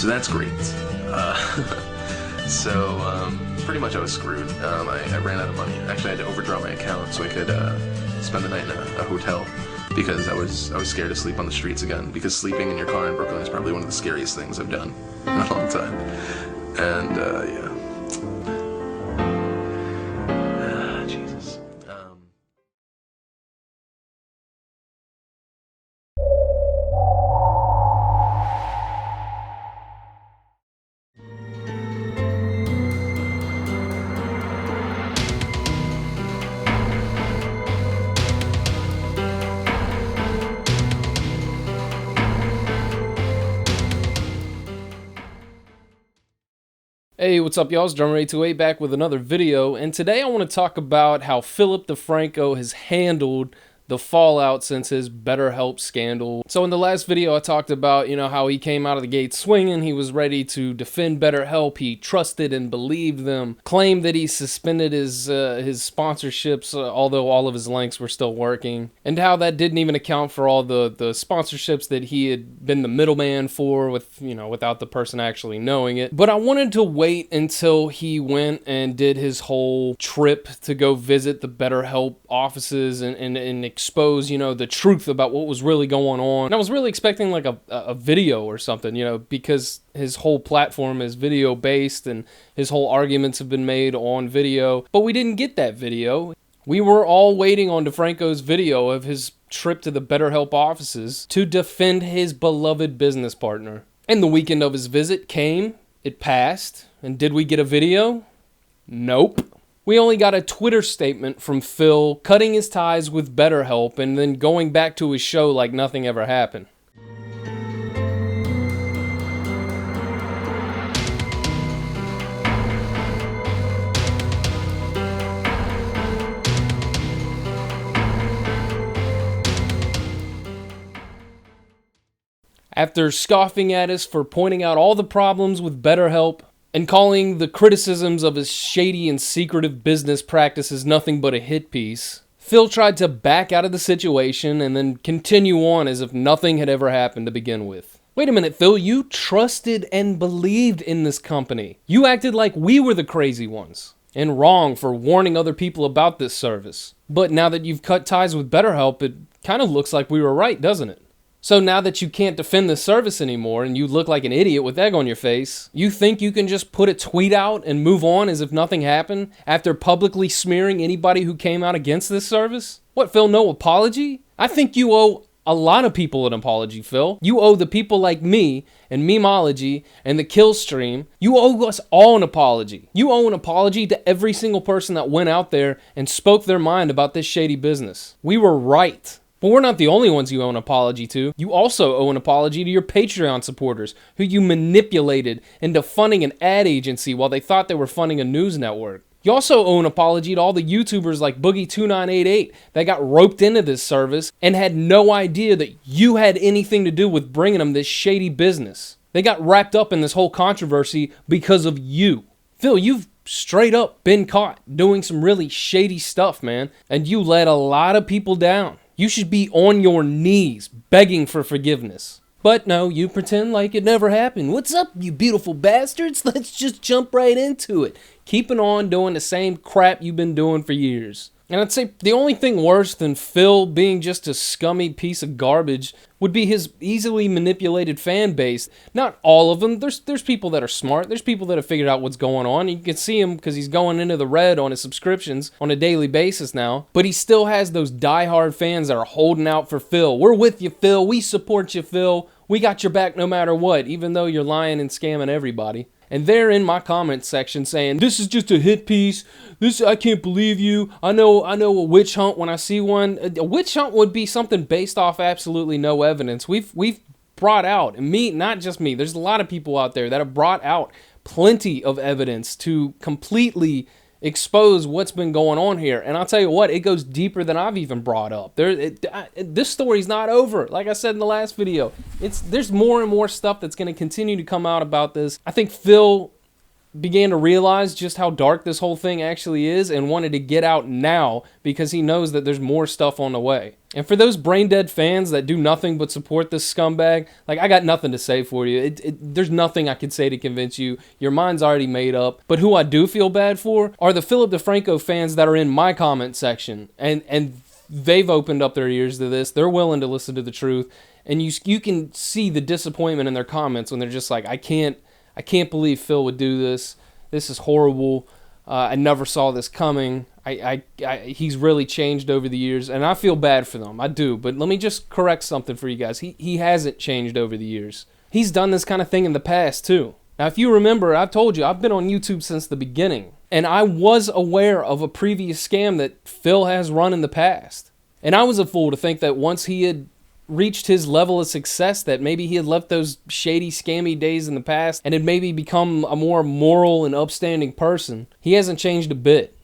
So that's great. Pretty much I was screwed. I ran out of money. Actually, I had to overdraw my account so I could spend the night in a hotel because I was scared to sleep on the streets again, because sleeping in your car in Brooklyn is probably one of the scariest things I've done in a long time. And yeah. Jesus. Hey, what's up y'all? It's Drumr828 back with another video, and today I want to talk about how Philip Defranco has handled the fallout since his BetterHelp scandal. So in the last video I talked about, how he came out of the gate swinging. He was ready to defend BetterHelp. He trusted and believed them, claimed that he suspended his sponsorships, although all of his links were still working, and how that didn't even account for all the sponsorships that he had been the middleman for without the person actually knowing it. But I wanted to wait until he went and did his whole trip to go visit the BetterHelp offices and expose, the truth about what was really going on. And I was really expecting like a video or something, because his whole platform is video based and his whole arguments have been made on video. But we didn't get that video. We were all waiting on Defranco's video of his trip to the BetterHelp offices to defend his beloved business partner. And the weekend of his visit came, it passed, and did we get a video? Nope. We only got a Twitter statement from Phil cutting his ties with BetterHelp and then going back to his show like nothing ever happened. After scoffing at us for pointing out all the problems with BetterHelp, and calling the criticisms of his shady and secretive business practices nothing but a hit piece, Phil tried to back out of the situation and then continue on as if nothing had ever happened to begin with. Wait a minute, Phil, you trusted and believed in this company. You acted like we were the crazy ones and wrong for warning other people about this service. But now that you've cut ties with BetterHelp, it kind of looks like we were right, doesn't it? So now that you can't defend this service anymore and you look like an idiot with egg on your face, you think you can just put a tweet out and move on as if nothing happened after publicly smearing anybody who came out against this service? What, Phil, no apology? I think you owe a lot of people an apology, Phil. You owe the people like me and Memology and the Killstream, you owe us all an apology. You owe an apology to every single person that went out there and spoke their mind about this shady business. We were right. But we're not the only ones you owe an apology to. You also owe an apology to your Patreon supporters who you manipulated into funding an ad agency while they thought they were funding a news network. You also owe an apology to all the YouTubers like Boogie2988 that got roped into this service and had no idea that you had anything to do with bringing them this shady business. They got wrapped up in this whole controversy because of you. Phil, you've straight up been caught doing some really shady stuff, man, and you let a lot of people down. You should be on your knees begging for forgiveness. But no, you pretend like it never happened. What's up, you beautiful bastards? Let's just jump right into it. Keeping on doing the same crap you've been doing for years. And I'd say the only thing worse than Phil being just a scummy piece of garbage would be his easily manipulated fan base. Not all of them. There's people that are smart. There's people that have figured out what's going on. You can see him because he's going into the red on his subscriptions on a daily basis now. But he still has those diehard fans that are holding out for Phil. We're with you, Phil. We support you, Phil. We got your back no matter what, even though you're lying and scamming everybody. And they're in my comment section saying, this is just a hit piece. I can't believe you. I know a witch hunt when I see one. A witch hunt would be something based off absolutely no evidence. We've brought out, and me, not just me, there's a lot of people out there that have brought out plenty of evidence to completely expose what's been going on here. And I'll tell you what, it goes deeper than I've even brought up. This story's not over. Like I said in the last video, there's more and more stuff that's going to continue to come out about this. I think Phil began to realize just how dark this whole thing actually is and wanted to get out now because he knows that there's more stuff on the way. And for those brain-dead fans that do nothing but support this scumbag, like, I got nothing to say for you. There's nothing I can say to convince you. Your mind's already made up. But who I do feel bad for are the Philip DeFranco fans that are in my comment section. And they've opened up their ears to this. They're willing to listen to the truth. And you can see the disappointment in their comments when they're just like, I can't believe Phil would do this. This is horrible. I never saw this coming. He's really changed over the years, and I feel bad for them. I do. But let me just correct something for you guys. He hasn't changed over the years. He's done this kind of thing in the past, too. Now, if you remember, I've told you, I've been on YouTube since the beginning, and I was aware of a previous scam that Phil has run in the past. And I was a fool to think that once he had reached his level of success that maybe he had left those shady, scammy days in the past and had maybe become a more moral and upstanding person. He hasn't changed a bit.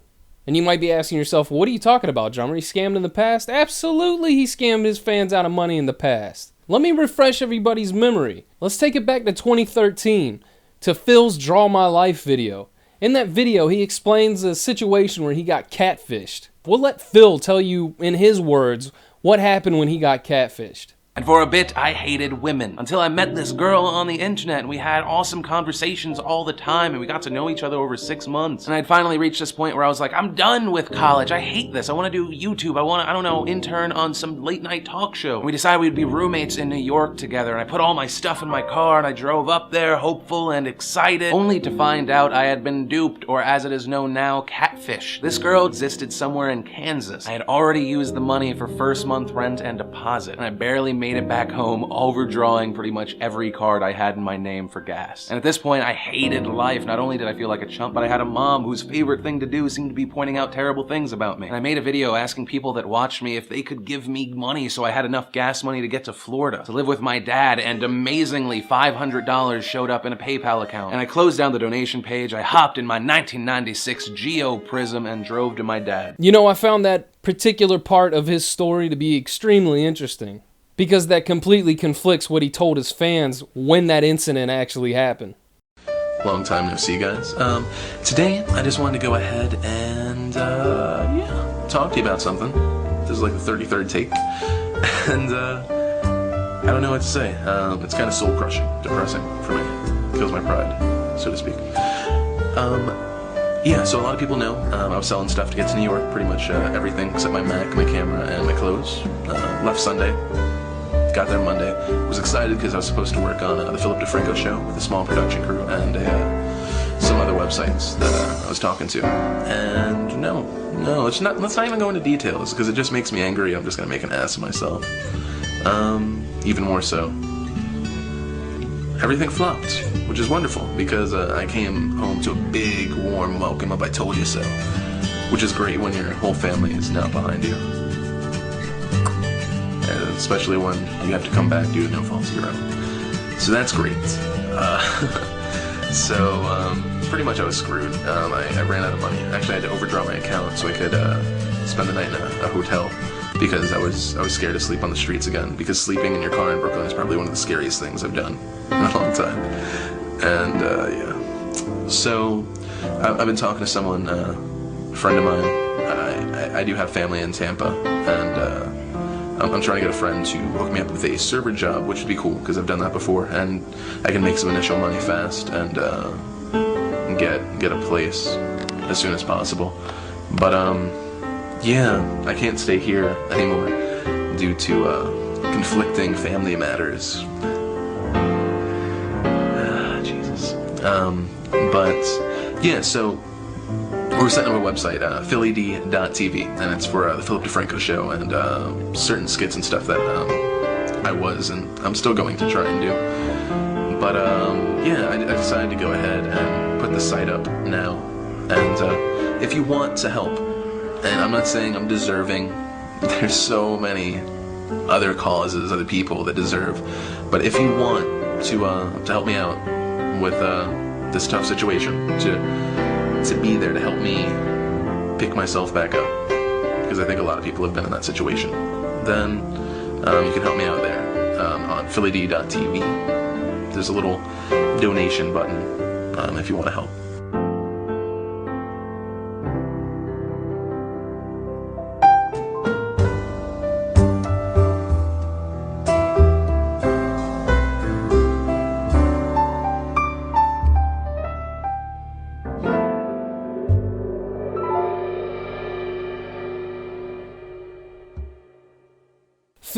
And you might be asking yourself, well, what are you talking about, Drumr? He scammed in the past? Absolutely, he scammed his fans out of money in the past. Let me refresh everybody's memory. Let's take it back to 2013, to Phil's Draw My Life video. In that video, he explains a situation where he got catfished. We'll let Phil tell you, in his words, what happened when he got catfished. And for a bit, I hated women. Until I met this girl on the internet, and we had awesome conversations all the time, and we got to know each other over 6 months. And I'd finally reached this point where I was like, I'm done with college. I hate this. I want to do YouTube. I want to, I don't know, intern on some late night talk show. And we decided we'd be roommates in New York together, and I put all my stuff in my car, and I drove up there, hopeful and excited, only to find out I had been duped, or as it is known now, catfish. This girl existed somewhere in Kansas. I had already used the money for first month rent and deposit, and I barely made it back home, overdrawing pretty much every card I had in my name for gas. And at this point, I hated life. Not only did I feel like a chump, but I had a mom whose favorite thing to do seemed to be pointing out terrible things about me. And I made a video asking people that watched me if they could give me money so I had enough gas money to get to Florida, to live with my dad, and amazingly, $500 showed up in a PayPal account. And I closed down the donation page, I hopped in my 1996 Geo Prism and drove to my dad. You know, I found that particular part of his story to be extremely interesting, because that completely conflicts what he told his fans when that incident actually happened. Long time no see, guys. Today, I just wanted to go ahead and, talk to you about something. This is like the 33rd take, and, I don't know what to say. It's kind of soul-crushing, depressing for me. Kills my pride, so to speak. Yeah, so a lot of people know I was selling stuff to get to New York, pretty much everything except my Mac, my camera, and my clothes. Left Sunday. Got there Monday. Was excited because I was supposed to work on the Philip DeFranco show with a small production crew and some other websites that I was talking to. And no, let's not even go into details because it just makes me angry. I'm just gonna make an ass of myself. Even more so. Everything flopped, which is wonderful because I came home to a big, warm welcome of "I told you so," which is great when your whole family is now behind you. Especially when you have to come back due to no fault of your own. So that's great. Pretty much I was screwed. I ran out of money. Actually, I had to overdraw my account so I could spend the night in a hotel because I was scared to sleep on the streets again, because sleeping in your car in Brooklyn is probably one of the scariest things I've done in a long time. And yeah. So I've been talking to someone, a friend of mine. I do have family in Tampa, and I'm trying to get a friend to hook me up with a server job, which would be cool because I've done that before, and I can make some initial money fast and get a place as soon as possible. But yeah, I can't stay here anymore due to conflicting family matters. Jesus. But yeah, so we're setting up a website, phillyD.tv, and it's for the Philip DeFranco show and certain skits and stuff that I was and I'm still going to try and do. But yeah, I decided to go ahead and put the site up now. And if you want to help, and I'm not saying I'm deserving, there's so many other causes, other people that deserve, but if you want to help me out with this tough situation, to be there to help me pick myself back up, because I think a lot of people have been in that situation, then you can help me out there on phillyD.tv. There's a little donation button if you want to help.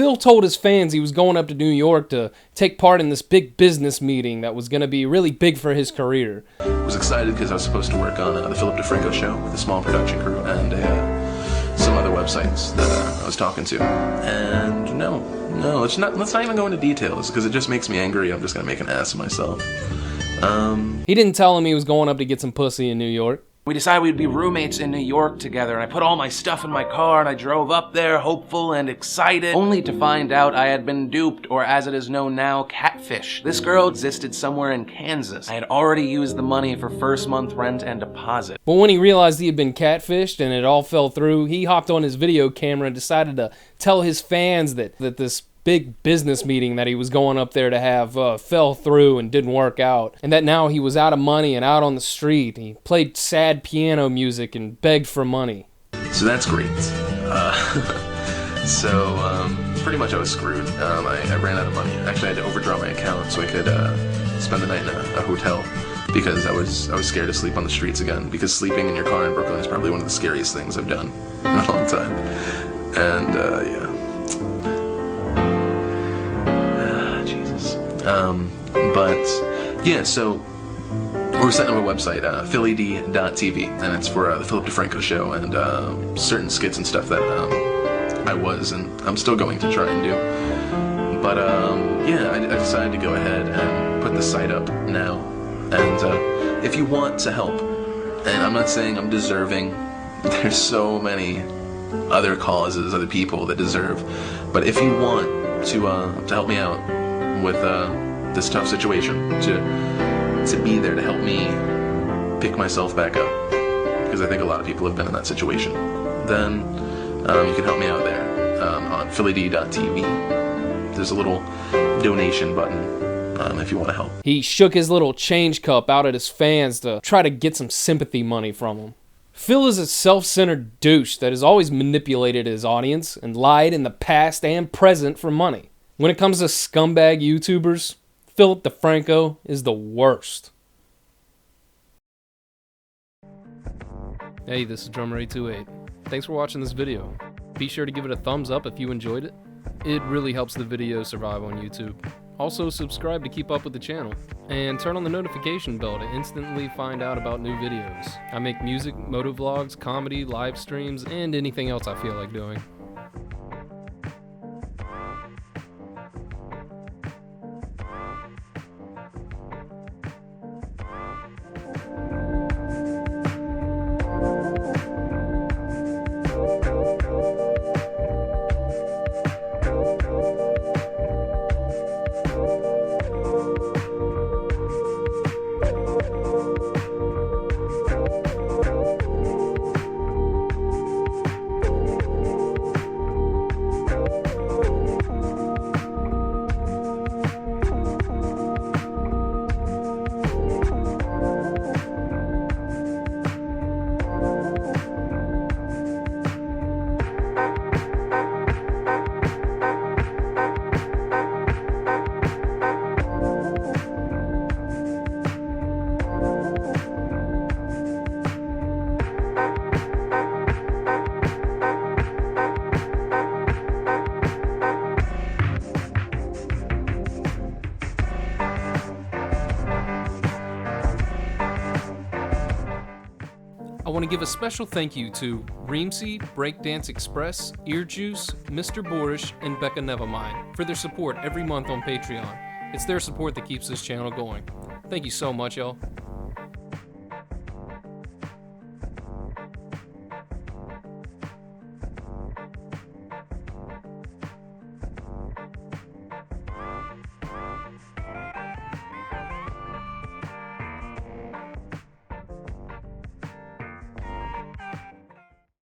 Phil told his fans he was going up to New York to take part in this big business meeting that was going to be really big for his career. I was excited because I was supposed to work on the Philip Defranco show with a small production crew and some other websites that I was talking to. And no, let's not even go into details because it just makes me angry. I'm just going to make an ass of myself. He didn't tell him he was going up to get some pussy in New York. We decided we'd be roommates in New York together, and I put all my stuff in my car and I drove up there hopeful and excited, only to find out I had been duped, or as it is known now, catfish. This girl existed somewhere in Kansas. I had already used the money for first month rent and deposit. But when he realized he had been catfished and it all fell through, he hopped on his video camera and decided to tell his fans that this big business meeting that he was going up there to have fell through and didn't work out, and that now he was out of money and out on the street. He played sad piano music and begged for money. So that's great. Pretty much I was screwed. I ran out of money. Actually, I had to overdraw my account so I could spend the night in a hotel because I was scared to sleep on the streets again, because sleeping in your car in Brooklyn is probably one of the scariest things I've done in a long time. And yeah. So we're setting up a website, phillyD.tv, and it's for the Philip Defranco show and certain skits and stuff that I was and I'm still going to try and do. But I decided to go ahead and put the site up now. And if you want to help, and I'm not saying I'm deserving, there's so many other causes, other people that deserve, but if you want to help me out with this tough situation, to be there to help me pick myself back up, because I think a lot of people have been in that situation, then you can help me out there on phillyD.tv. There's a little donation button if you want to help. He shook his little change cup out at his fans to try to get some sympathy money from them. Phil is a self-centered douche that has always manipulated his audience and lied in the past and present for money. When it comes to scumbag YouTubers, Philip Defranco is the worst. Hey, this is Drumr828. Thanks for watching this video. Be sure to give it a thumbs up if you enjoyed it. It really helps the video survive on YouTube. Also, subscribe to keep up with the channel. And turn on the notification bell to instantly find out about new videos. I make music, motovlogs, comedy, live streams, and anything else I feel like doing. I want to give a special thank you to Reamce, Breakdanceexpress, EarJuice, Mr. Boorish, and Becca NevaMind for their support every month on Patreon. It's their support that keeps this channel going. Thank you so much, y'all.